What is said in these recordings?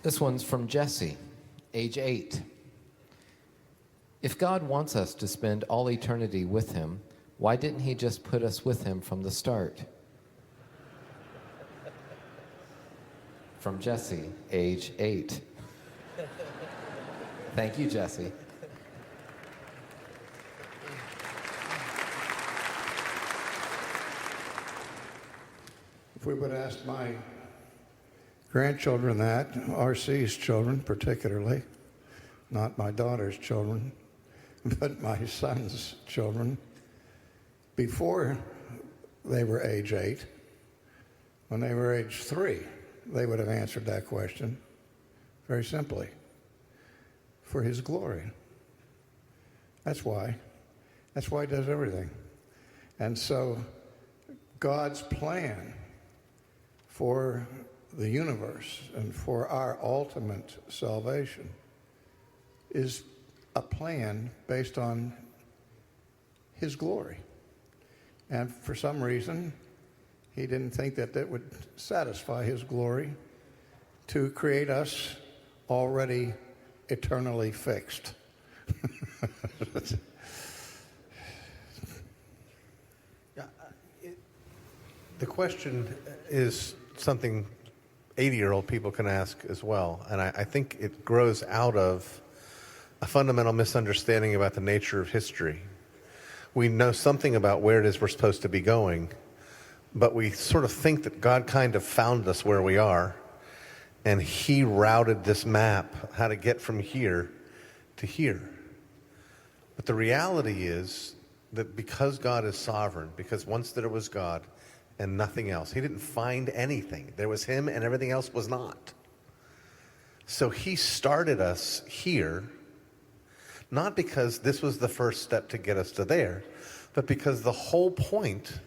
This one's from Jesse, age 8. If God wants us to spend all eternity with him, why didn't he just put us with him from the start? From Jesse, age 8. Thank you, Jesse. If we would ask my grandchildren that, RC's children particularly, not my daughter's children, but my son's children, before they were age 8, when they were age 3, they would have answered that question very simply. For his glory. That's why. That's why he does everything. And so God's plan for the universe and for our ultimate salvation is a plan based on his glory. And for some reason, he didn't think that that would satisfy his glory to create us already eternally fixed. The question is something 80-year-old people can ask as well, and I think it grows out of a fundamental misunderstanding about the nature of history. We know something about where it is we're supposed to be going, but we sort of think that God kind of found us where we are, and he routed this map, how to get from here to here. But the reality is that because God is sovereign, because once there was God and nothing else, he didn't find anything. There was him and everything else was not. So he started us here, not because this was the first step to get us to there, but because the whole point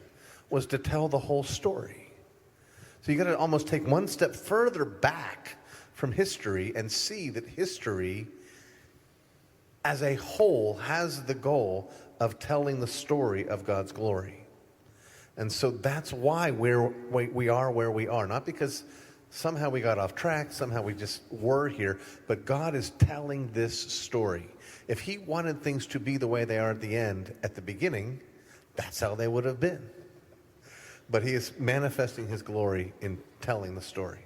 was to tell the whole story. So you got to almost take one step further back from history and see that history as a whole has the goal of telling the story of God's glory. And so that's why we are where we are. Not because somehow we got off track, somehow we just were here, but God is telling this story. If he wanted things to be the way they are at the end, at the beginning, that's how they would have been. But he is manifesting his glory in telling the story.